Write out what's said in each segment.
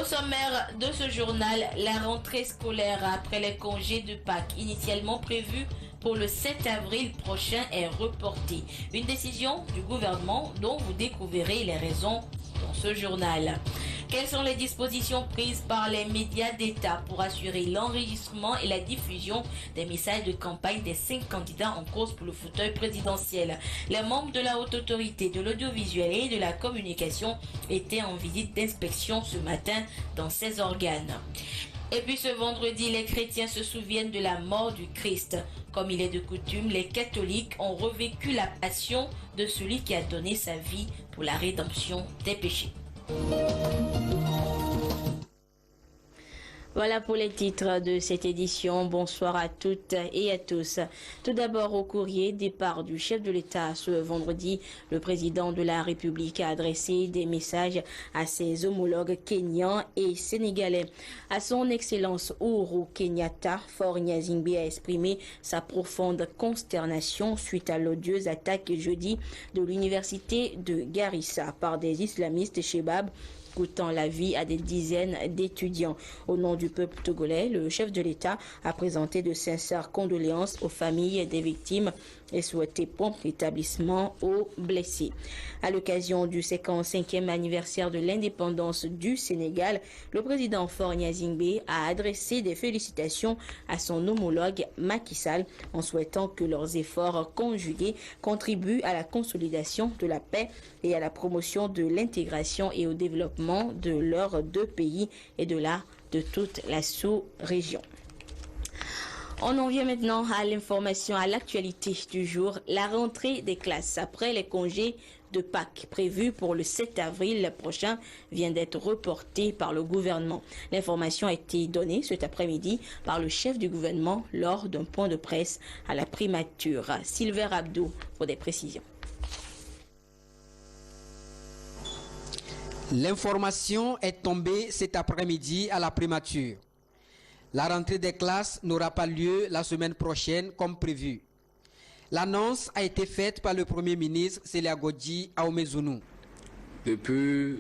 Au sommaire de ce journal, la rentrée scolaire après les congés de Pâques initialement prévus pour le 7 avril prochain est reportée. Une décision du gouvernement dont vous découvrirez les raisons dans ce journal. Quelles sont les dispositions prises par les médias d'État pour assurer l'enregistrement et la diffusion des messages de campagne des 5 candidats en cause pour le fauteuil présidentiel? Les membres de la haute autorité de l'audiovisuel et de la communication étaient en visite d'inspection ce matin dans ces organes. Et puis ce vendredi, les chrétiens se souviennent de la mort du Christ. Comme il est de coutume, les catholiques ont revécu la passion de celui qui a donné sa vie pour la rédemption des péchés. Voilà pour les titres de cette édition. Bonsoir à toutes et à tous. Tout d'abord au courrier, départ du chef de l'État ce vendredi. Le président de la République a adressé des messages à ses homologues kenyans et sénégalais. À son Excellence Uhuru Kenyatta, Faure Gnassingbé a exprimé sa profonde consternation suite à l'odieuse attaque jeudi de l'université de Garissa par des islamistes Chebab, coûtant la vie à des dizaines d'étudiants. Au nom du peuple togolais, le chef de l'État a présenté de sincères condoléances aux familles des victimes et souhaité prompt rétablissement aux blessés. À l'occasion du 55e anniversaire de l'indépendance du Sénégal, le président Faure Gnassingbé a adressé des félicitations à son homologue Macky Sall en souhaitant que leurs efforts conjugués contribuent à la consolidation de la paix et à la promotion de l'intégration et au développement de leurs deux pays et de toute la sous-région. On en vient maintenant à l'information, à l'actualité du jour. La rentrée des classes après les congés de Pâques prévus pour le 7 avril prochain vient d'être reportée par le gouvernement. L'information a été donnée cet après-midi par le chef du gouvernement lors d'un point de presse à la primature. Sylvain Abdou pour des précisions. L'information est tombée cet après-midi à la primature. La rentrée des classes n'aura pas lieu la semaine prochaine comme prévu. L'annonce a été faite par le Premier ministre Célia Godji Aomezounou. Depuis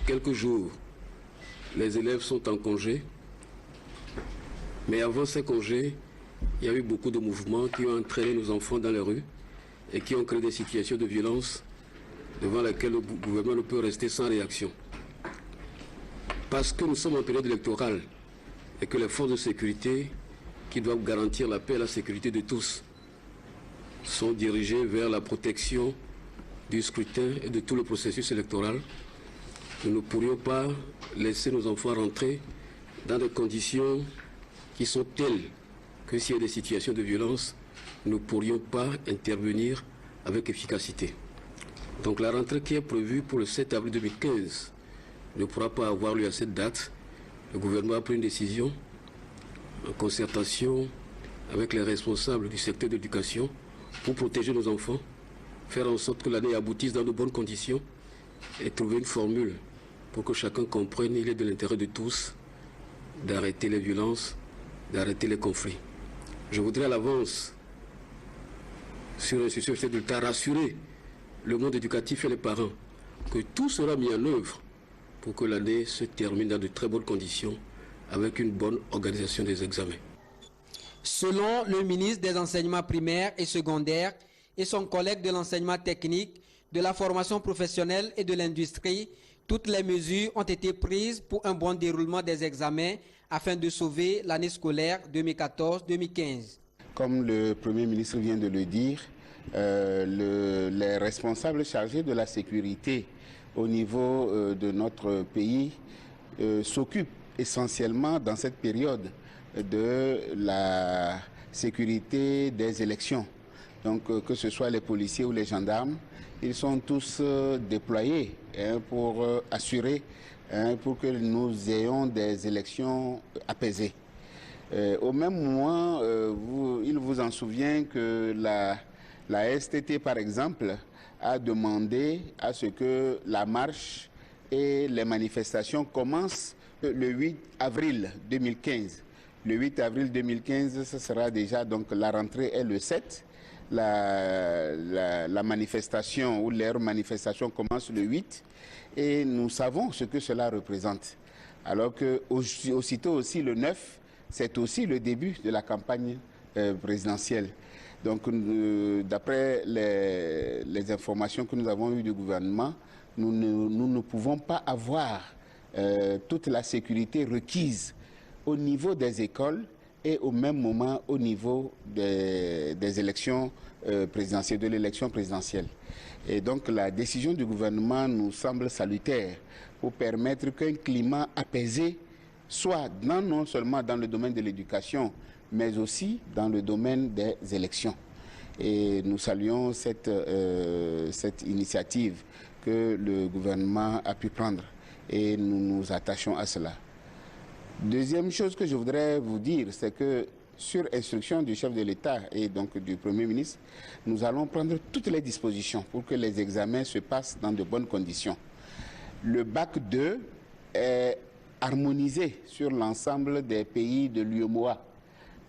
quelques jours, les élèves sont en congé. Mais avant ces congés, il y a eu beaucoup de mouvements qui ont entraîné nos enfants dans les rues et qui ont créé des situations de violence devant lesquelles le gouvernement ne peut rester sans réaction. Parce que nous sommes en période électorale et que les forces de sécurité qui doivent garantir la paix et la sécurité de tous sont dirigées vers la protection du scrutin et de tout le processus électoral, nous ne pourrions pas laisser nos enfants rentrer dans des conditions qui sont telles que s'il y a des situations de violence, nous ne pourrions pas intervenir avec efficacité. Donc la rentrée qui est prévue pour le 7 avril 2015 ne pourra pas avoir lieu à cette date. Le gouvernement a pris une décision en concertation avec les responsables du secteur de l'éducation pour protéger nos enfants, faire en sorte que l'année aboutisse dans de bonnes conditions et trouver une formule pour que chacun comprenne qu'il est de l'intérêt de tous d'arrêter les violences, d'arrêter les conflits. Je voudrais à l'avance, sur l'institution de l'État, rassurer le monde éducatif et les parents que tout sera mis en œuvre pour que l'année se termine dans de très bonnes conditions avec une bonne organisation des examens. Selon le ministre des Enseignements primaires et secondaires et son collègue de l'enseignement technique, de la formation professionnelle et de l'industrie, toutes les mesures ont été prises pour un bon déroulement des examens afin de sauver l'année scolaire 2014-2015. Comme le Premier ministre vient de le dire, les responsables chargés de la sécurité au niveau de notre pays s'occupent essentiellement dans cette période de la sécurité des élections. Donc que ce soit les policiers ou les gendarmes, ils sont tous déployés pour assurer, pour que nous ayons des élections apaisées. Au même moment, il vous en souvient que la STT, par exemple, a demandé à ce que la marche et les manifestations commencent le 8 avril 2015. Le 8 avril 2015, ce sera déjà, donc la rentrée est le 7. La manifestation ou leur manifestation commence le 8 et nous savons ce que cela représente. Alors que aussitôt aussi le 9, c'est aussi le début de la campagne présidentielle. Donc d'après les informations que nous avons eues du gouvernement, nous ne pouvons pas avoir toute la sécurité requise au niveau des écoles et au même moment au niveau des élections présidentielles, de l'élection présidentielle. Et donc la décision du gouvernement nous semble salutaire pour permettre qu'un climat apaisé soit non seulement dans le domaine de l'éducation, mais aussi dans le domaine des élections. Et nous saluons cette initiative que le gouvernement a pu prendre et nous nous attachons à cela. Deuxième chose que je voudrais vous dire, c'est que sur instruction du chef de l'État et donc du Premier ministre, nous allons prendre toutes les dispositions pour que les examens se passent dans de bonnes conditions. Le bac 2 est harmonisé sur l'ensemble des pays de l'UEMOA.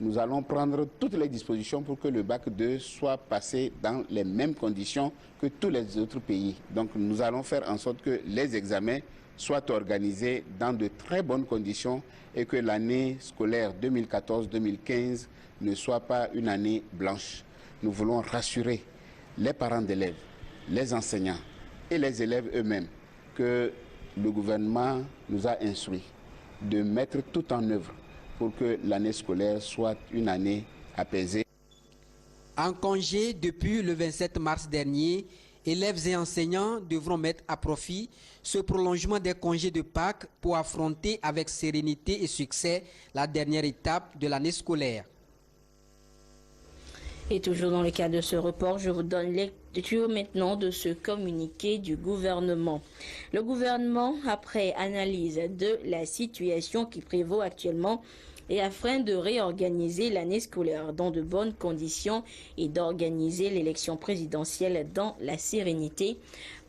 Nous allons prendre toutes les dispositions pour que le bac 2 soit passé dans les mêmes conditions que tous les autres pays. Donc nous allons faire en sorte que les examens soient organisés dans de très bonnes conditions et que l'année scolaire 2014-2015 ne soit pas une année blanche. Nous voulons rassurer les parents d'élèves, les enseignants et les élèves eux-mêmes que le gouvernement nous a instruits de mettre tout en œuvre pour que l'année scolaire soit une année apaisée. En congé depuis le 27 mars dernier, élèves et enseignants devront mettre à profit ce prolongement des congés de Pâques pour affronter avec sérénité et succès la dernière étape de l'année scolaire. Et toujours dans le cadre de ce report, je vous donne lecture maintenant de ce communiqué du gouvernement. Le gouvernement, après analyse de la situation qui prévaut actuellement, et afin de réorganiser l'année scolaire dans de bonnes conditions et d'organiser l'élection présidentielle dans la sérénité,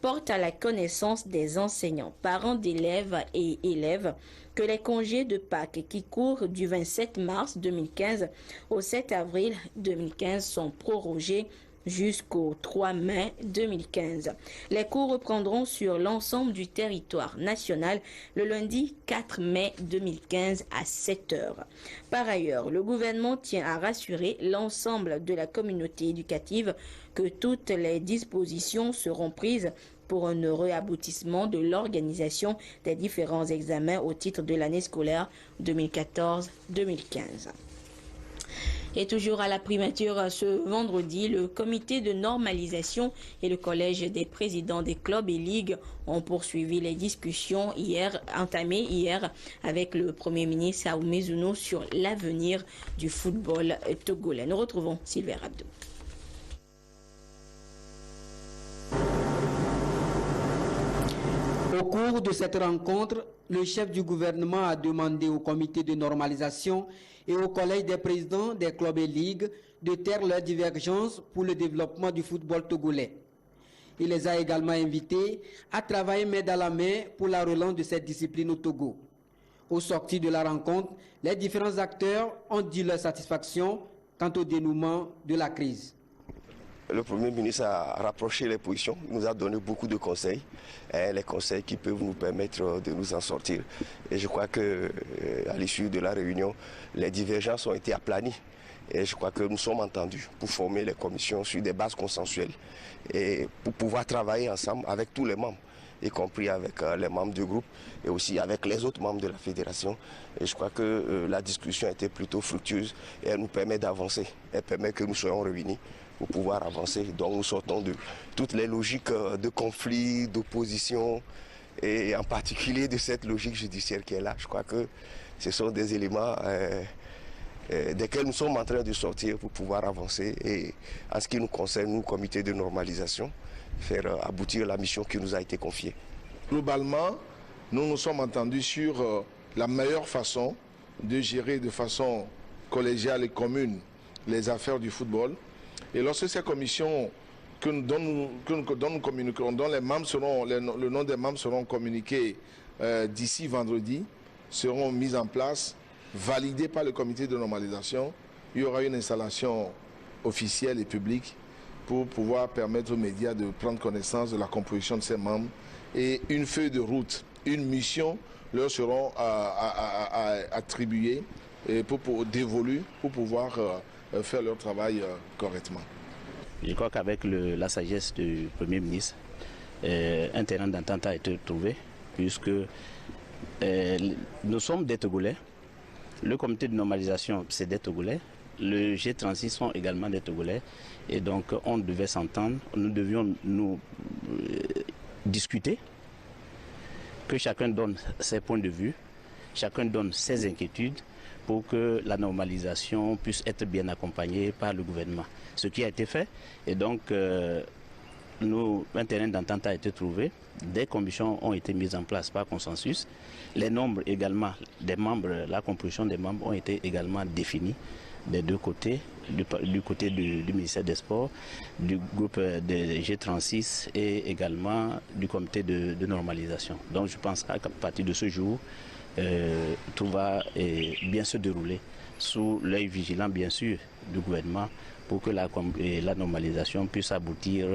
porte à la connaissance des enseignants, parents d'élèves et élèves que les congés de Pâques qui courent du 27 mars 2015 au 7 avril 2015 sont prorogés jusqu'au 3 mai 2015. Les cours reprendront sur l'ensemble du territoire national le lundi 4 mai 2015 à 7 heures. Par ailleurs, le gouvernement tient à rassurer l'ensemble de la communauté éducative que toutes les dispositions seront prises pour un heureux aboutissement de l'organisation des différents examens au titre de l'année scolaire 2014-2015. Et toujours à la primature, ce vendredi, le comité de normalisation et le collège des présidents des clubs et ligues ont poursuivi les discussions entamées hier avec le Premier ministre Saoumé Zouno sur l'avenir du football togolais. Nous retrouvons Sylvain Abdou. Au cours de cette rencontre, le chef du gouvernement a demandé au comité de normalisation et au collège des présidents des clubs et ligues de taire leurs divergences pour le développement du football togolais. Il les a également invités à travailler main dans la main pour la relance de cette discipline au Togo. Au sortir de la rencontre, les différents acteurs ont dit leur satisfaction quant au dénouement de la crise. Le Premier ministre a rapproché les positions, il nous a donné beaucoup de conseils, les conseils qui peuvent nous permettre de nous en sortir. Et je crois qu'à l'issue de la réunion, les divergences ont été aplanies. Et je crois que nous sommes entendus pour former les commissions sur des bases consensuelles et pour pouvoir travailler ensemble avec tous les membres, y compris avec les membres du groupe et aussi avec les autres membres de la fédération. Et je crois que la discussion a été plutôt fructueuse et elle nous permet d'avancer. Elle permet que nous soyons réunis pour pouvoir avancer. Donc nous sortons de toutes les logiques de conflit, d'opposition et en particulier de cette logique judiciaire qui est là. Je crois que ce sont des éléments desquels nous sommes en train de sortir pour pouvoir avancer et en ce qui nous concerne, nous, comité de normalisation, faire aboutir la mission qui nous a été confiée. Globalement, nous nous sommes entendus sur la meilleure façon de gérer de façon collégiale et commune les affaires du football. Et lorsque ces commissions dont nous communiquerons, dont les membres seront, le nom des membres seront communiqués d'ici vendredi, seront mises en place, validées par le comité de normalisation, il y aura une installation officielle et publique pour pouvoir permettre aux médias de prendre connaissance de la composition de ces membres et une feuille de route, une mission leur seront attribuées et dévolues pour pouvoir faire leur travail correctement. Je crois qu'avec la sagesse du Premier ministre, un terrain d'entente a été trouvé, puisque nous sommes des Togolais. Le comité de normalisation, c'est des Togolais. Le G36 sont également des Togolais. Et donc, on devait s'entendre. Nous devions nous discuter, que chacun donne ses points de vue, chacun donne ses inquiétudes pour que la normalisation puisse être bien accompagnée par le gouvernement. Ce qui a été fait. Et donc, un terrain d'entente a été trouvé. Des commissions ont été mises en place par consensus. Les nombres également des membres, la composition des membres ont été également définis des deux côtés, du côté du ministère des Sports, du groupe des G36 et également du comité de normalisation. Donc je pense qu'à partir de ce jour, tout va bien se dérouler sous l'œil vigilant bien sûr du gouvernement pour que la normalisation puisse aboutir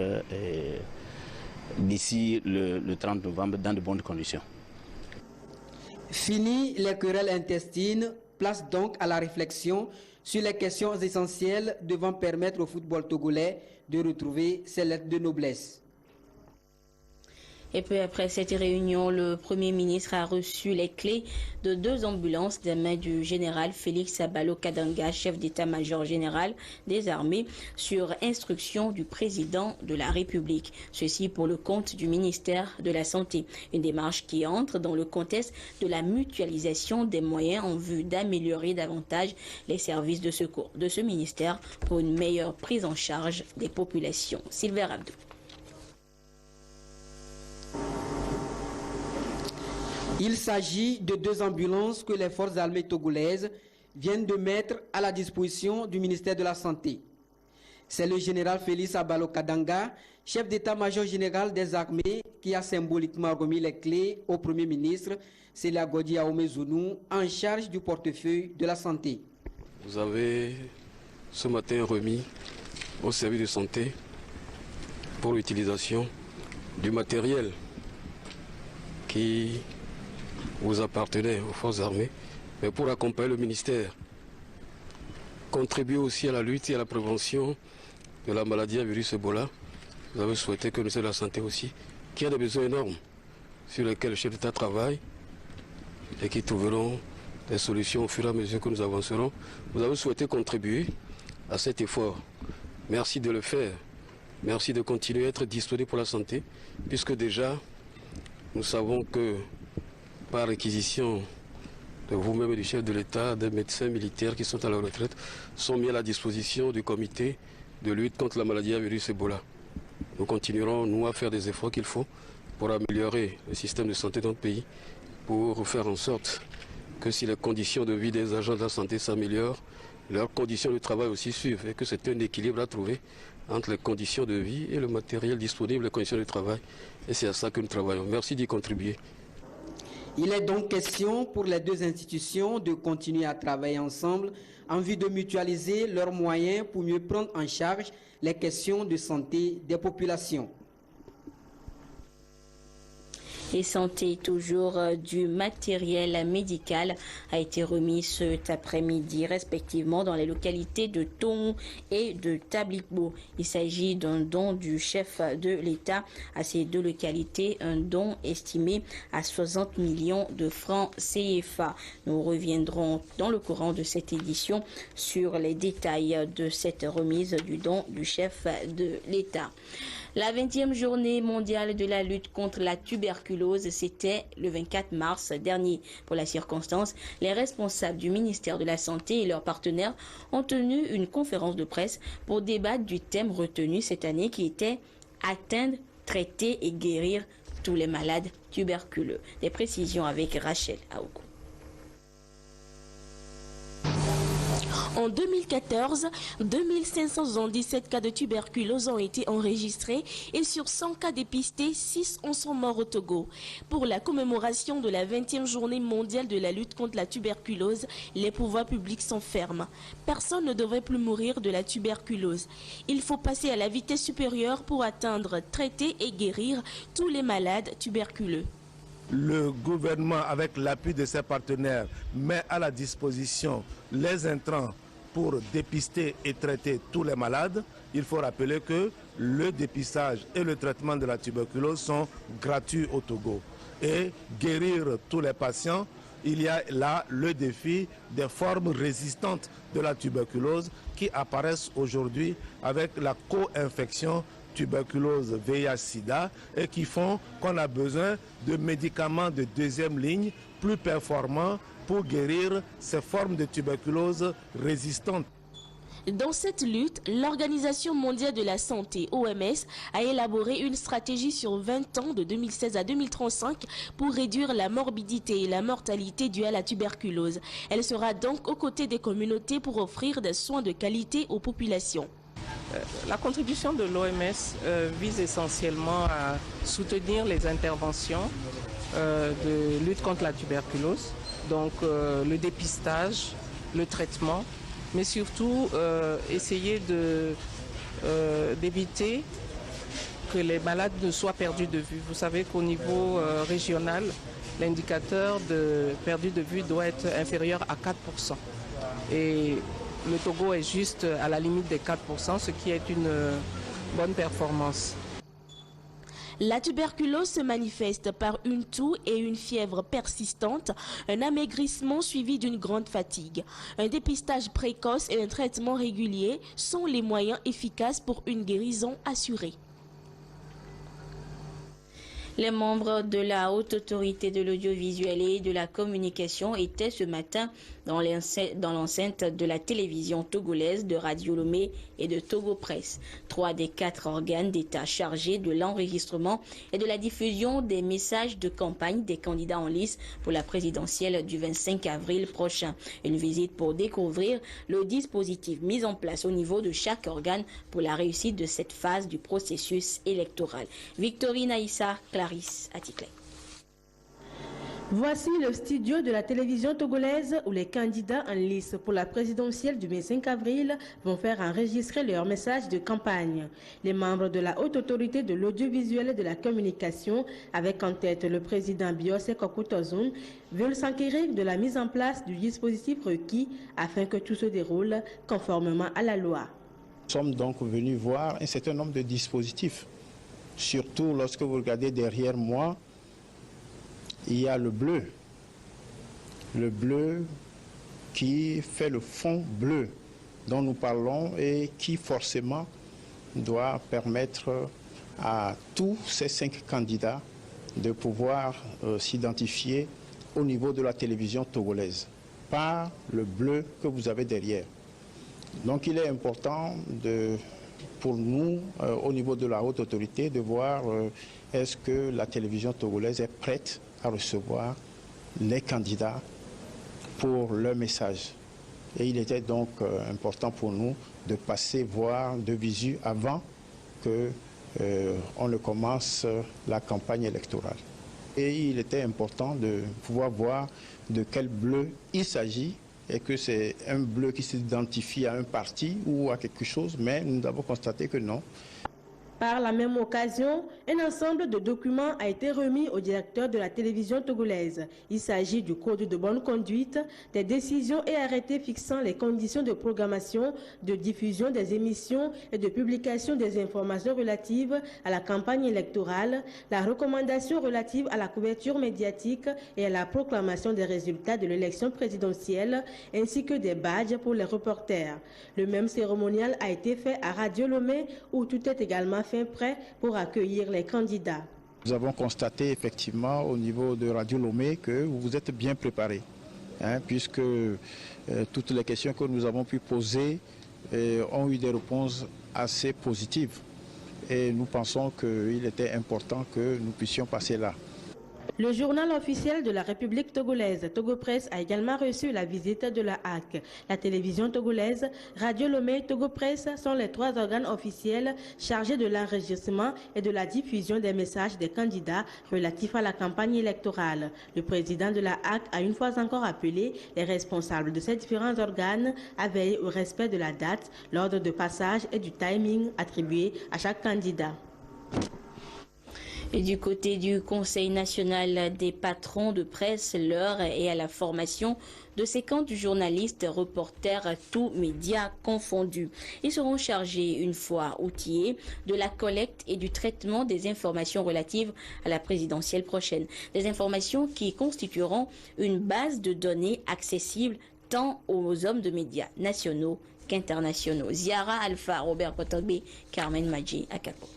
d'ici le 30 novembre dans de bonnes conditions. Fini les querelles intestines, place donc à la réflexion sur les questions essentielles devant permettre au football togolais de retrouver ses lettres de noblesse. Et peu après cette réunion, le Premier ministre a reçu les clés de 2 ambulances des mains du général Félix Abalo-Kadanga, chef d'état-major général des armées, sur instruction du président de la République. Ceci pour le compte du ministère de la Santé. Une démarche qui entre dans le contexte de la mutualisation des moyens en vue d'améliorer davantage les services de secours de ce ministère pour une meilleure prise en charge des populations. Sylvain Abdou. Il s'agit de 2 ambulances que les forces armées togolaises viennent de mettre à la disposition du ministère de la Santé. C'est le général Félix Abalo-Kadanga, chef d'état-major général des armées, qui a symboliquement remis les clés au Premier ministre, Célia Godi Aomezounou, en charge du portefeuille de la santé. Vous avez ce matin remis au service de santé pour l'utilisation du matériel qui vous appartenait aux forces armées, mais pour accompagner le ministère, contribuer aussi à la lutte et à la prévention de la maladie à virus Ebola. Vous avez souhaité que le ministère de la Santé aussi, qui a des besoins énormes sur lesquels le chef d'État travaille et qui trouveront des solutions au fur et à mesure que nous avancerons. Vous avez souhaité contribuer à cet effort. Merci de le faire. Merci de continuer à être disponible pour la santé, puisque déjà, nous savons que par réquisition de vous-même et du chef de l'État, des médecins militaires qui sont à la retraite, sont mis à la disposition du comité de lutte contre la maladie à virus Ebola. Nous continuerons, nous, à faire des efforts qu'il faut pour améliorer le système de santé de notre pays, pour faire en sorte que si les conditions de vie des agents de la santé s'améliorent, leurs conditions de travail aussi suivent, et que c'est un équilibre à trouver entre les conditions de vie et le matériel disponible, les conditions de travail. Et c'est à ça que nous travaillons. Merci d'y contribuer. Il est donc question pour les 2 institutions de continuer à travailler ensemble en vue de mutualiser leurs moyens pour mieux prendre en charge les questions de santé des populations. Et santé, toujours du matériel médical a été remis cet après-midi, respectivement dans les localités de Tongu et de Tablikbo. Il s'agit d'un don du chef de l'État à ces 2 localités, un don estimé à 60 millions de francs CFA. Nous reviendrons dans le courant de cette édition sur les détails de cette remise du don du chef de l'État. La 20e journée mondiale de la lutte contre la tuberculose, c'était le 24 mars dernier. Pour la circonstance, les responsables du ministère de la Santé et leurs partenaires ont tenu une conférence de presse pour débattre du thème retenu cette année qui était « Atteindre, traiter et guérir tous les malades tuberculeux ». Des précisions avec Rachel Aoukou. En 2014, 2517 cas de tuberculose ont été enregistrés et sur 100 cas dépistés, 6 en sont morts au Togo. Pour la commémoration de la 20e journée mondiale de la lutte contre la tuberculose, les pouvoirs publics sont fermes. Personne ne devrait plus mourir de la tuberculose. Il faut passer à la vitesse supérieure pour atteindre, traiter et guérir tous les malades tuberculeux. le gouvernement, avec l'appui de ses partenaires, met à la disposition les intrants pour dépister et traiter tous les malades. Il faut rappeler que le dépistage et le traitement de la tuberculose sont gratuits au Togo. Et guérir tous les patients, il y a là le défi des formes résistantes de la tuberculose qui apparaissent aujourd'hui avec la co-infection tuberculose VIH-Sida et qui font qu'on a besoin de médicaments de deuxième ligne plus performants pour guérir ces formes de tuberculose résistantes. Dans cette lutte, l'Organisation mondiale de la santé, OMS, a élaboré une stratégie sur 20 ans de 2016 à 2035 pour réduire la morbidité et la mortalité due à la tuberculose. Elle sera donc aux côtés des communautés pour offrir des soins de qualité aux populations. La contribution de l'OMS vise essentiellement à soutenir les interventions de lutte contre la tuberculose, donc le dépistage, le traitement, mais surtout essayer d'éviter que les malades ne soient perdus de vue. Vous savez qu'au niveau régional, l'indicateur de perdu de vue doit être inférieur à 4%. Et le Togo est juste à la limite des 4%, ce qui est une bonne performance. La tuberculose se manifeste par une toux et une fièvre persistante, un amaigrissement suivi d'une grande fatigue. Un dépistage précoce et un traitement régulier sont les moyens efficaces pour une guérison assurée. Les membres de la Haute Autorité de l'Audiovisuel et de la Communication étaient ce matin dans l'enceinte de la télévision togolaise de Radio Lomé et de Togo Presse. 3 des 4 organes d'État chargés de l'enregistrement et de la diffusion des messages de campagne des candidats en lice pour la présidentielle du 25 avril prochain. Une visite pour découvrir le dispositif mis en place au niveau de chaque organe pour la réussite de cette phase du processus électoral. Victorine Aïssa, Clarisse Aticlé. Voici le studio de la télévision togolaise où les candidats en lice pour la présidentielle du 25 avril vont faire enregistrer leurs messages de campagne. Les membres de la Haute Autorité de l'Audiovisuel et de la Communication, avec en tête le président Biose Kokutozun, veulent s'enquérir de la mise en place du dispositif requis afin que tout se déroule conformément à la loi. Nous sommes donc venus voir un certain nombre de dispositifs. Surtout lorsque vous regardez derrière moi, il y a le bleu qui fait le fond bleu dont nous parlons et qui forcément doit permettre à tous ces 5 candidats de pouvoir s'identifier au niveau de la télévision togolaise par le bleu que vous avez derrière. Donc il est important pour nous, au niveau de la haute autorité, de voir est-ce que la télévision togolaise est prête à recevoir les candidats pour leur message. Et il était donc important pour nous de passer voir de visu avant qu'on ne commence la campagne électorale. Et il était important de pouvoir voir de quel bleu il s'agit et que c'est un bleu qui s'identifie à un parti ou à quelque chose, mais nous avons constaté que non. Par la même occasion, un ensemble de documents a été remis au directeur de la télévision togolaise. Il s'agit du code de bonne conduite, des décisions et arrêtés fixant les conditions de programmation, de diffusion des émissions et de publication des informations relatives à la campagne électorale, la recommandation relative à la couverture médiatique et à la proclamation des résultats de l'élection présidentielle, ainsi que des badges pour les reporters. Le même cérémonial a été fait à Radio Lomé, où tout est également fait prêt pour accueillir les candidats. Nous avons constaté effectivement au niveau de Radio Lomé que vous êtes bien préparés, puisque toutes les questions que nous avons pu poser ont eu des réponses assez positives. Et nous pensons qu'il était important que nous puissions passer là. Le journal officiel de la République togolaise, Togo Presse, a également reçu la visite de la HAC. La télévision togolaise, Radio Lomé et Togo Presse sont les 3 organes officiels chargés de l'enregistrement et de la diffusion des messages des candidats relatifs à la campagne électorale. Le président de la HAC a une fois encore appelé les responsables de ces différents organes à veiller au respect de la date, l'ordre de passage et du timing attribué à chaque candidat. Et du côté du Conseil national des patrons de presse, l'heure est à la formation de 50 journalistes, reporters, tous médias confondus. Ils seront chargés, une fois outillés, de la collecte et du traitement des informations relatives à la présidentielle prochaine. Des informations qui constitueront une base de données accessible tant aux hommes de médias nationaux qu'internationaux. Ziara Alpha, Robert Potogbe, Carmen Madji, Akapo.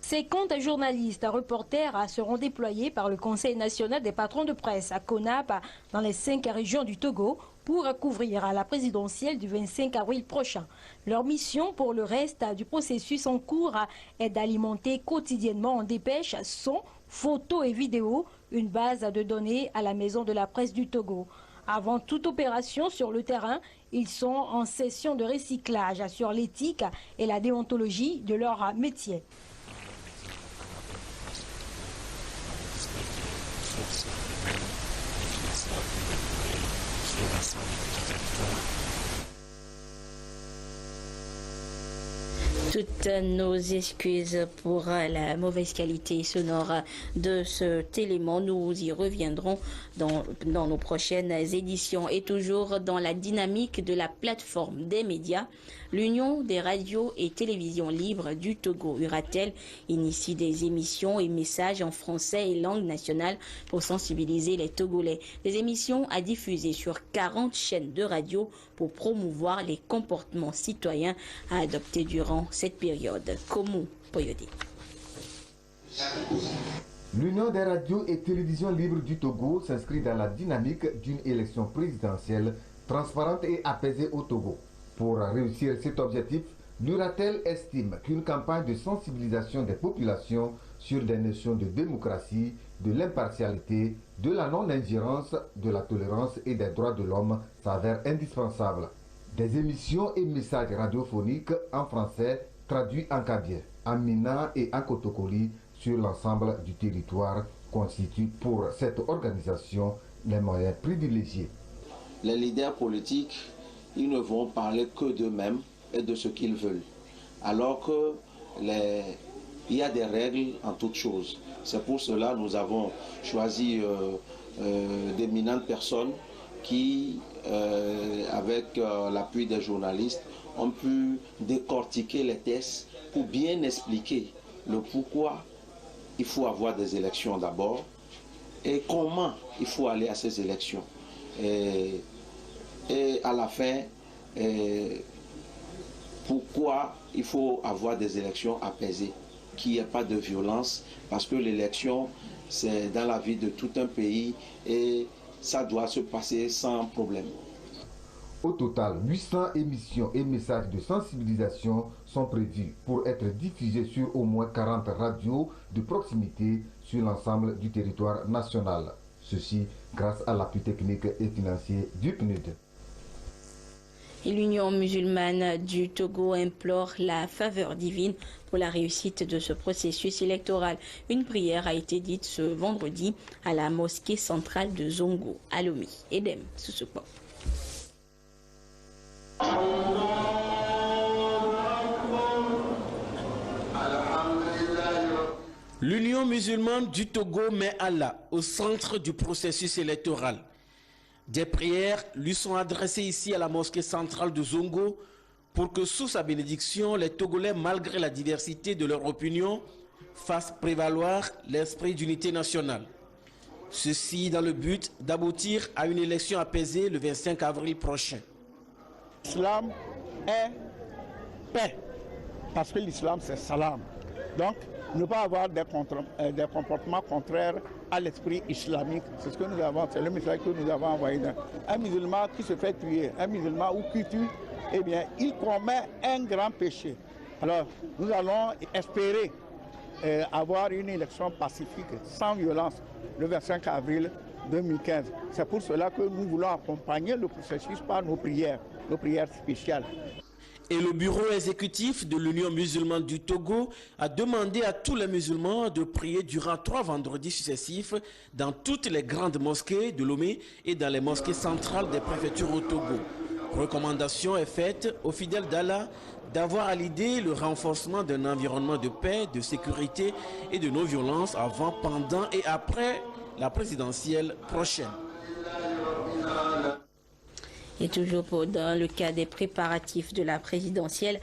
50 journalistes, reporters seront déployés par le Conseil national des patrons de presse à Konap, dans les 5 régions du Togo, pour couvrir la présidentielle du 25 avril prochain. Leur mission pour le reste du processus en cours est d'alimenter quotidiennement en dépêches, sons, photos et vidéos, une base de données à la Maison de la presse du Togo. Avant toute opération sur le terrain, ils sont en session de recyclage sur l'éthique et la déontologie de leur métier. Toutes nos excuses pour la mauvaise qualité sonore de cet élément. Nous y reviendrons dans nos prochaines éditions. Et toujours dans la dynamique de la plateforme des médias, l'Union des radios et télévisions libres du Togo, Uratel, initie des émissions et messages en français et langue nationale pour sensibiliser les Togolais. Des émissions à diffuser sur 40 chaînes de radio pour promouvoir les comportements citoyens à adopter durant cette période. Komu Poyodi. L'Union des radios et télévisions libres du Togo s'inscrit dans la dynamique d'une élection présidentielle transparente et apaisée au Togo. Pour réussir cet objectif, l'Uratel estime qu'une campagne de sensibilisation des populations sur des notions de démocratie, de l'impartialité, de la non-ingérence, de la tolérance et des droits de l'homme s'avère indispensable. Des émissions et messages radiophoniques en français traduits en kabye, en mina et en kotokoli sur l'ensemble du territoire constituent pour cette organisation les moyens privilégiés. Les leaders politiques, ils ne vont parler que d'eux-mêmes et de ce qu'ils veulent. Alors que il y a des règles en toutes choses. C'est pour cela que nous avons choisi d'éminentes personnes qui, avec l'appui des journalistes, ont pu décortiquer les textes pour bien expliquer le pourquoi il faut avoir des élections d'abord et comment il faut aller à ces élections. Et à la fin, pourquoi il faut avoir des élections apaisées, qu'il n'y ait pas de violence, parce que l'élection, c'est dans la vie de tout un pays et ça doit se passer sans problème. Au total, 800 émissions et messages de sensibilisation sont prévus pour être diffusés sur au moins 40 radios de proximité sur l'ensemble du territoire national. Ceci grâce à l'appui technique et financier du PNUD. L'Union musulmane du Togo implore la faveur divine pour la réussite de ce processus électoral. Une prière a été dite ce vendredi à la mosquée centrale de Zongo, à Lomé. Edem Sousoupo. L'Union musulmane du Togo met Allah au centre du processus électoral. Des prières lui sont adressées ici à la mosquée centrale de Zongo pour que sous sa bénédiction, les Togolais, malgré la diversité de leurs opinions, fassent prévaloir l'esprit d'unité nationale. Ceci dans le but d'aboutir à une élection apaisée le 25 avril prochain. L'islam est paix, parce que l'islam c'est salam. Donc, ne pas avoir des comportements contraires à l'esprit islamique, c'est ce que nous avons, c'est le message que nous avons envoyé. Un musulman qui se fait tuer, un musulman ou qui tue, eh bien, il commet un grand péché. Alors, nous allons espérer avoir une élection pacifique, sans violence, le 25 avril 2015. C'est pour cela que nous voulons accompagner le processus par nos prières spéciales. Et le bureau exécutif de l'Union musulmane du Togo a demandé à tous les musulmans de prier durant 3 vendredis successifs dans toutes les grandes mosquées de Lomé et dans les mosquées centrales des préfectures au Togo. Recommandation est faite aux fidèles d'Allah d'avoir à l'idée le renforcement d'un environnement de paix, de sécurité et de non-violence avant, pendant et après la présidentielle prochaine. Et toujours dans le cas des préparatifs de la présidentielle,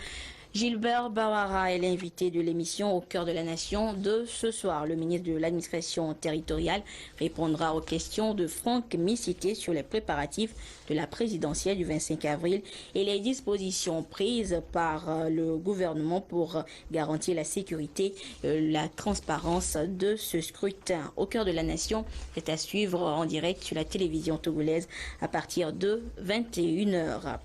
Gilbert Bawara est l'invité de l'émission Au cœur de la nation de ce soir. Le ministre de l'administration territoriale répondra aux questions de Franck Missité sur les préparatifs de la présidentielle du 25 avril et les dispositions prises par le gouvernement pour garantir la sécurité et la transparence de ce scrutin. Au cœur de la nation est à suivre en direct sur la télévision togolaise à partir de 21h.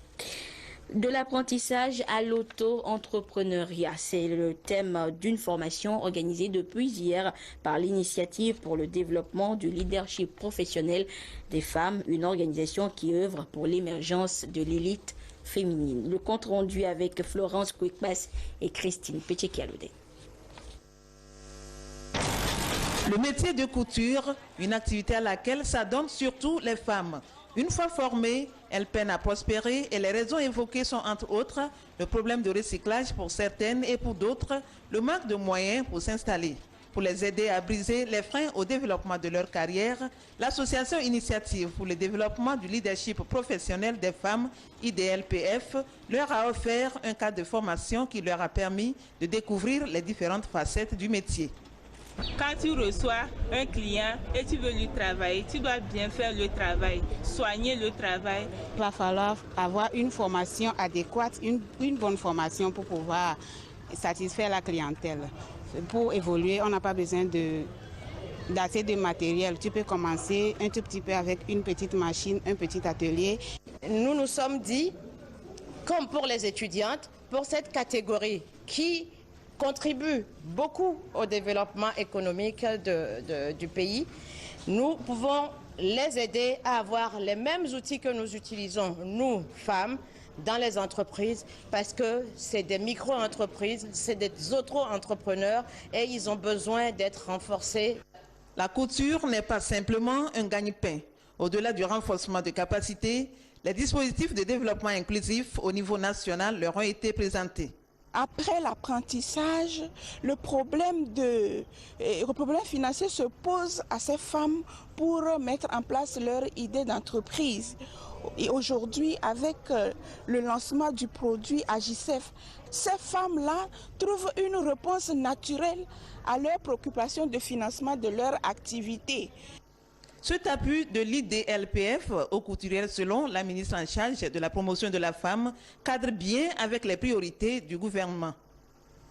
De l'apprentissage à l'auto-entrepreneuriat, c'est le thème d'une formation organisée depuis hier par l'Initiative pour le développement du leadership professionnel des femmes, une organisation qui œuvre pour l'émergence de l'élite féminine. Le compte rendu avec Florence Quickbass et Christine Pechekialode. Le métier de couture, une activité à laquelle s'adonnent surtout les femmes. Une fois formées, elles peinent à prospérer et les raisons évoquées sont entre autres le problème de recyclage pour certaines et pour d'autres, le manque de moyens pour s'installer. Pour les aider à briser les freins au développement de leur carrière, l'association Initiative pour le développement du leadership professionnel des femmes, IDLPF, leur a offert un cadre de formation qui leur a permis de découvrir les différentes facettes du métier. Quand tu reçois un client et tu veux lui travailler, tu dois bien faire le travail, soigner le travail. Il va falloir avoir une formation adéquate, une bonne formation pour pouvoir satisfaire la clientèle. Pour évoluer, on n'a pas besoin d'assez de matériel. Tu peux commencer un tout petit peu avec une petite machine, un petit atelier. Nous nous sommes dit, comme pour les étudiantes, pour cette catégorie qui contribuent beaucoup au développement économique du pays, nous pouvons les aider à avoir les mêmes outils que nous utilisons, nous, femmes, dans les entreprises, parce que c'est des micro-entreprises, c'est des auto-entrepreneurs et ils ont besoin d'être renforcés. La couture n'est pas simplement un gagne-pain. Au-delà du renforcement de capacités, les dispositifs de développement inclusif au niveau national leur ont été présentés. Après l'apprentissage, le problème financier se pose à ces femmes pour mettre en place leur idée d'entreprise. Et aujourd'hui, avec le lancement du produit Agicef, ces femmes-là trouvent une réponse naturelle à leurs préoccupations de financement de leur activité. Cet appui de l'IDLPF aux couturières, selon la ministre en charge de la promotion de la femme, cadre bien avec les priorités du gouvernement.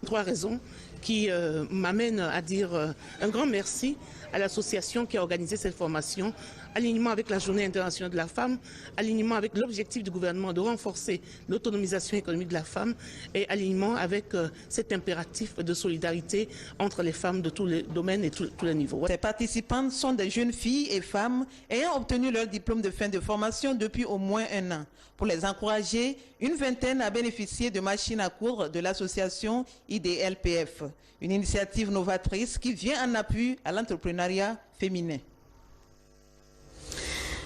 3 raisons qui m'amènent à dire un grand merci à l'association qui a organisé cette formation, alignement avec la Journée internationale de la femme, alignement avec l'objectif du gouvernement de renforcer l'autonomisation économique de la femme et alignement avec cet impératif de solidarité entre les femmes de tous les domaines et tous les niveaux. Ces participantes sont des jeunes filles et femmes ayant obtenu leur diplôme de fin de formation depuis au moins 1 an. Pour les encourager, une vingtaine a bénéficié de machines à coudre de l'association IDLPF, une initiative novatrice qui vient en appui à l'entrepreneuriat féminin.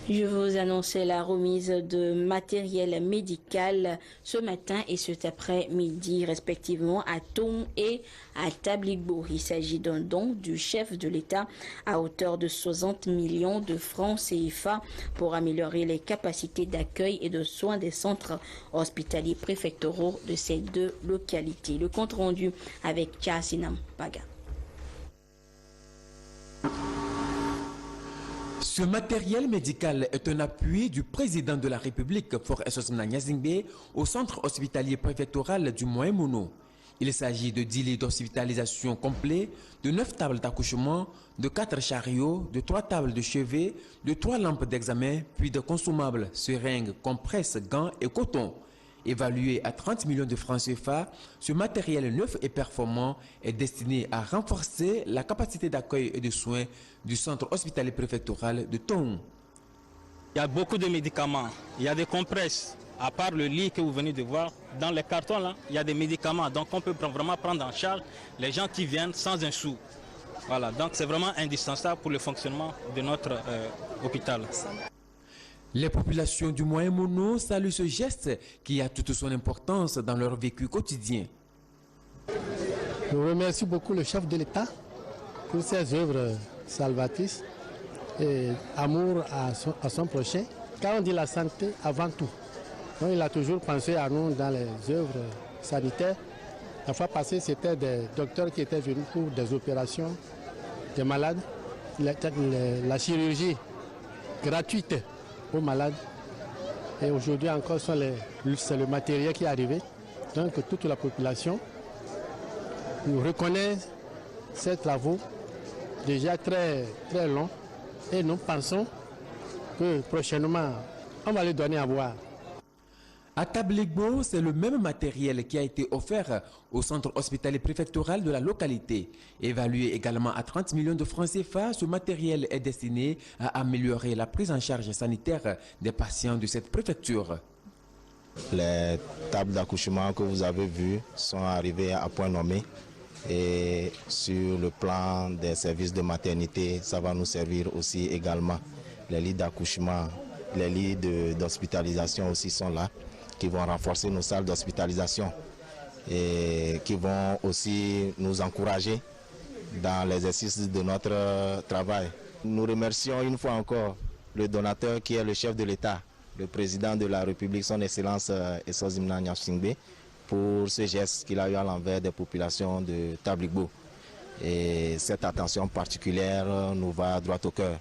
Je vous annonçais la remise de matériel médical ce matin et cet après-midi, respectivement à Tom et à Tabligbo. Il s'agit d'un don du chef de l'État à hauteur de 60 millions de francs CFA pour améliorer les capacités d'accueil et de soins des centres hospitaliers préfectoraux de ces 2 localités. Le compte rendu avec Tchassinam Paga. Ce matériel médical est un appui du président de la République, Faure Essosna Nyazingbe, au centre hospitalier préfectoral du Moyen-Mono. Il s'agit de 10 lits d'hospitalisation complets, de 9 tables d'accouchement, de 4 chariots, de 3 tables de chevet, de 3 lampes d'examen, puis de consommables, seringues, compresses, gants et coton. Évalué à 30 millions de francs CFA, ce matériel neuf et performant est destiné à renforcer la capacité d'accueil et de soins du centre hospitalier préfectoral de Tom. Il y a beaucoup de médicaments, il y a des compresses. À part le lit que vous venez de voir, dans les cartons là, il y a des médicaments. Donc on peut vraiment prendre en charge les gens qui viennent sans un sou. Voilà, donc c'est vraiment indispensable pour le fonctionnement de notre hôpital. Les populations du Moyen-Mono saluent ce geste qui a toute son importance dans leur vécu quotidien. Je remercie beaucoup le chef de l'État pour ses œuvres salvatrices et amour à son prochain. Car on dit la santé avant tout. Donc il a toujours pensé à nous dans les œuvres sanitaires. La fois passée, c'était des docteurs qui étaient venus pour des opérations des malades, la chirurgie gratuite aux malades. Et aujourd'hui encore, c'est le matériel qui est arrivé. Donc toute la population nous reconnaît ces travaux déjà très, très longs. Et nous pensons que prochainement, on va les donner à voir. À Tabligbo, c'est le même matériel qui a été offert au centre hospitalier préfectoral de la localité. Évalué également à 30 millions de francs CFA, ce matériel est destiné à améliorer la prise en charge sanitaire des patients de cette préfecture. Les tables d'accouchement que vous avez vues sont arrivées à point nommé. Et sur le plan des services de maternité, ça va nous servir aussi également. Les lits d'accouchement, les lits d'hospitalisation aussi sont là, qui vont renforcer nos salles d'hospitalisation et qui vont aussi nous encourager dans l'exercice de notre travail. Nous remercions une fois encore le donateur qui est le chef de l'État, le président de la République, son Excellence Essozimna Nyasingbe, pour ce geste qu'il a eu à l'envers des populations de Tabligbo. Et cette attention particulière nous va droit au cœur.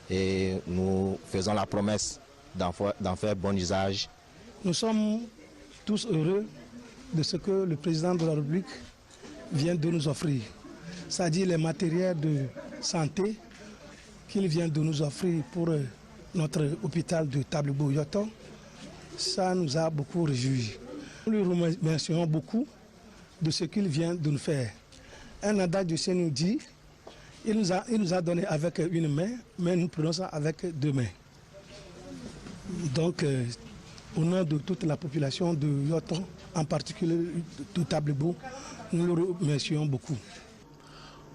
Et nous faisons la promesse d'en faire bon usage. Nous sommes tous heureux de ce que le président de la République vient de nous offrir. C'est-à-dire les matériels de santé qu'il vient de nous offrir pour notre hôpital de Tabligbo-Yoto. Ça nous a beaucoup réjouis. Nous lui remercions beaucoup de ce qu'il vient de nous faire. Un adage de Dieu nous dit, il nous a donné avec une main, mais nous prenons ça avec deux mains. Donc, au nom de toute la population de Yoton, en particulier de Tabligbo, nous le remercions beaucoup.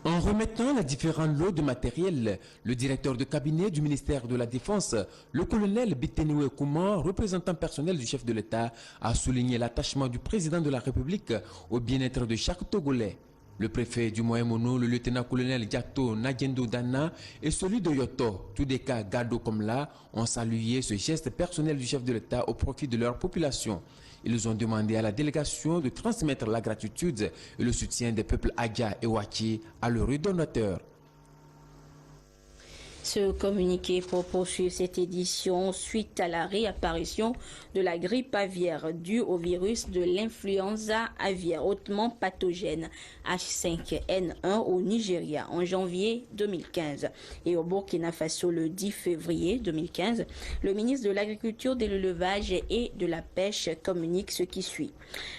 En remettant les différents lots de matériel, le directeur de cabinet du ministère de la Défense, le colonel Biteniwe Kouma, représentant personnel du chef de l'État, a souligné l'attachement du président de la République au bien-être de chaque Togolais. Le préfet du Moyen-Mono, le lieutenant-colonel Diato Nagyendo Dana et celui de Yoto, Tudeka Gado Komla, ont salué ce geste personnel du chef de l'État au profit de leur population. Ils ont demandé à la délégation de transmettre la gratitude et le soutien des peuples Adja et Wachi à leurs donateurs. Ce communiqué pour poursuivre cette édition suite à la réapparition de la grippe aviaire due au virus de l'influenza aviaire hautement pathogène H5N1 au Nigeria en janvier 2015 et au Burkina Faso le 10 février 2015. Le ministre de l'Agriculture, de l'Élevage et de la Pêche communique ce qui suit.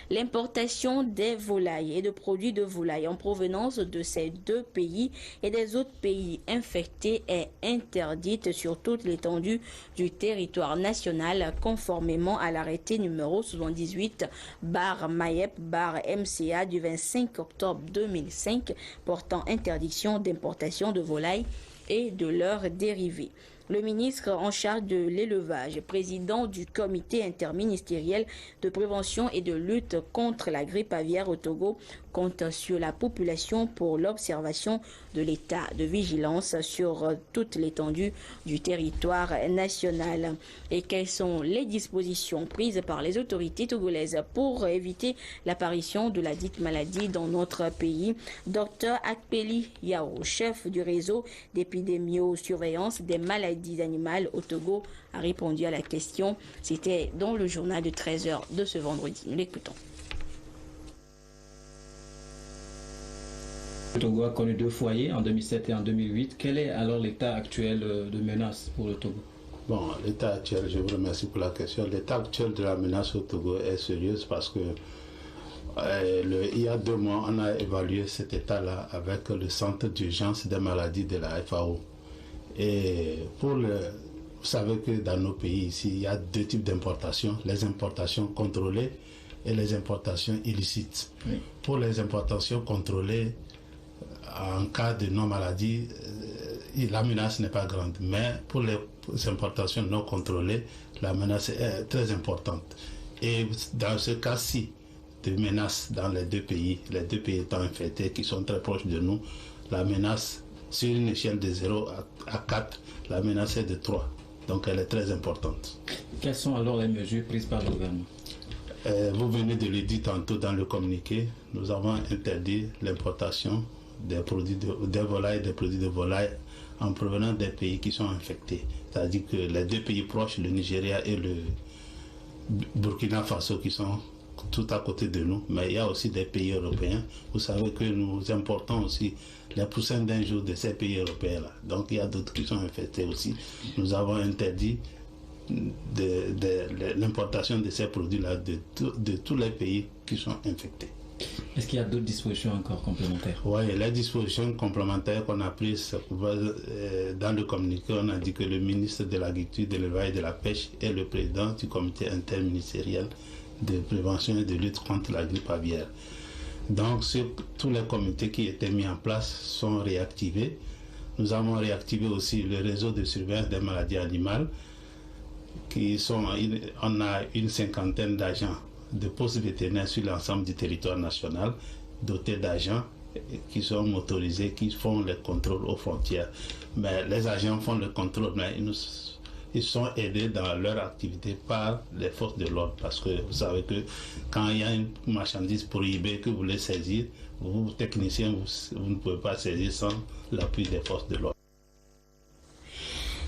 L'importation des volailles et de produits de volailles en provenance de ces deux pays et des autres pays infectés est interdite sur toute l'étendue du territoire national conformément à l'arrêté numéro 78/MAEP/MCA du 25 octobre 2005 portant interdiction d'importation de volailles et de leurs dérivés. Le ministre en charge de l'élevage, président du comité interministériel de prévention et de lutte contre la grippe aviaire au Togo, compte sur la population pour l'observation de l'état de vigilance sur toute l'étendue du territoire national. Et quelles sont les dispositions prises par les autorités togolaises pour éviter l'apparition de la dite maladie dans notre pays? Dr Akpeli Yao, chef du réseau d'épidémiosurveillance des maladies animales au Togo, a répondu à la question. C'était dans le journal de 13h de ce vendredi. Nous l'écoutons. Le Togo a connu 2 foyers en 2007 et en 2008. Quel est alors l'état actuel de menace pour le Togo? Bon, l'état actuel, je vous remercie pour la question. L'état actuel de la menace au Togo est sérieuse parce que il y a 2 mois, on a évalué cet état-là avec le centre d'urgence des maladies de la FAO. Et vous savez que dans nos pays ici, il y a 2 types d'importations, les importations contrôlées et les importations illicites. Oui. Pour les importations contrôlées, en cas de non-maladie, la menace n'est pas grande. Mais pour les importations non contrôlées, la menace est très importante. Et dans ce cas-ci, de menaces dans les deux pays étant infectés, qui sont très proches de nous, la menace, sur une échelle de 0 à 4, la menace est de 3. Donc elle est très importante. Quelles sont alors les mesures prises par le gouvernement? Vous venez de le dire tantôt dans le communiqué, nous avons interdit l'importation des produits des volailles, des produits de volaille en provenance des pays qui sont infectés. C'est-à-dire que les deux pays proches, le Nigeria et le Burkina Faso, qui sont tout à côté de nous, mais il y a aussi des pays européens. Vous savez que nous importons aussi les poussins d'un jour de ces pays européens-là. Donc il y a d'autres qui sont infectés aussi. Nous avons interdit l'importation de ces produits-là de tous les pays qui sont infectés. Est-ce qu'il y a d'autres dispositions encore complémentaires? Oui, les dispositions complémentaires qu'on a prises dans le communiqué, on a dit que le ministre de l'Agriculture, de l'Élevage et de la Pêche est le président du comité interministériel de prévention et de lutte contre la grippe aviaire. Donc, tous les comités qui étaient mis en place sont réactivés. Nous avons réactivé aussi le réseau de surveillance des maladies animales. On a une cinquantaine d'agents de postes vétérinaires sur l'ensemble du territoire national, dotés d'agents qui sont motorisés, qui font les contrôles aux frontières. Mais les agents font le contrôle, mais ils sont aidés dans leur activité par les forces de l'ordre. Parce que vous savez que quand il y a une marchandise prohibée que vous voulez saisir, vous, techniciens, vous ne pouvez pas saisir sans l'appui des forces de l'ordre.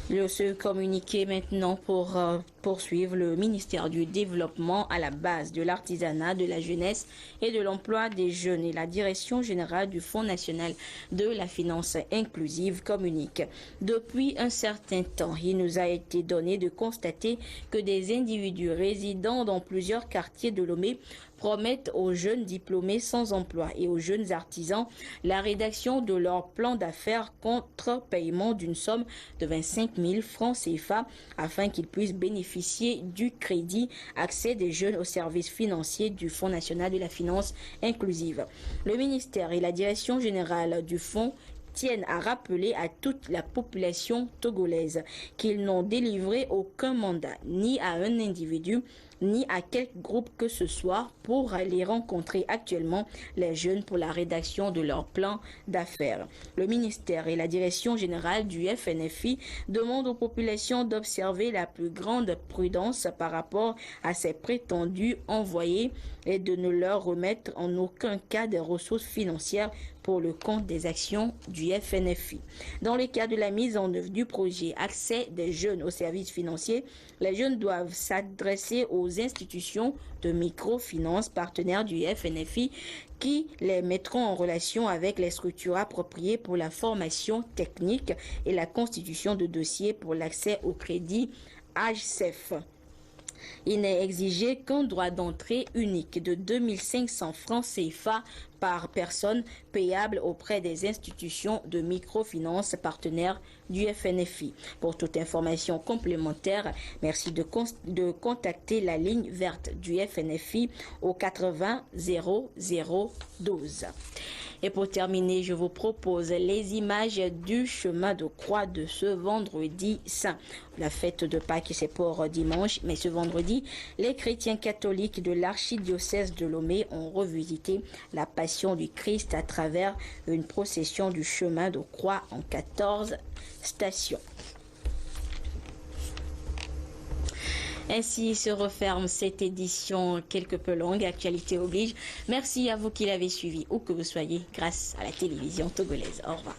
Se communiquer maintenant pour poursuivre le ministère du Développement à la base de l'artisanat, de la jeunesse et de l'emploi des jeunes et la direction générale du Fonds national de la finance inclusive communique. Depuis un certain temps, il nous a été donné de constater que des individus résidant dans plusieurs quartiers de Lomé promettent aux jeunes diplômés sans emploi et aux jeunes artisans la rédaction de leur plan d'affaires contre paiement d'une somme de 25 000 francs CFA afin qu'ils puissent bénéficier du crédit accès des jeunes aux services financiers du Fonds national de la finance inclusive. Le ministère et la direction générale du Fonds tiennent à rappeler à toute la population togolaise qu'ils n'ont délivré aucun mandat, ni à un individu, ni à quelque groupe que ce soit pour aller rencontrer actuellement les jeunes pour la rédaction de leur plan d'affaires. Le ministère et la direction générale du FNFI demandent aux populations d'observer la plus grande prudence par rapport à ces prétendus envoyés et de ne leur remettre en aucun cas des ressources financières pour le compte des actions du FNFI. Dans le cas de la mise en œuvre du projet Accès des jeunes aux services financiers, les jeunes doivent s'adresser aux institutions de microfinance partenaires du FNFI qui les mettront en relation avec les structures appropriées pour la formation technique et la constitution de dossiers pour l'accès au crédit AGCEF. Il n'est exigé qu'un droit d'entrée unique de 2500 francs CFA par personne payable auprès des institutions de microfinance partenaires du FNFI. Pour toute information complémentaire, merci de contacter la ligne verte du FNFI au 80 0012. Et pour terminer, je vous propose les images du chemin de croix de ce vendredi saint. La fête de Pâques, c'est pour dimanche, mais ce vendredi, les chrétiens catholiques de l'archidiocèse de Lomé ont revisité la Passion du Christ à travers une procession du chemin de croix en 14 stations. Ainsi se referme cette édition quelque peu longue, actualité oblige. Merci à vous qui l'avez suivi, où que vous soyez, grâce à la télévision togolaise. Au revoir.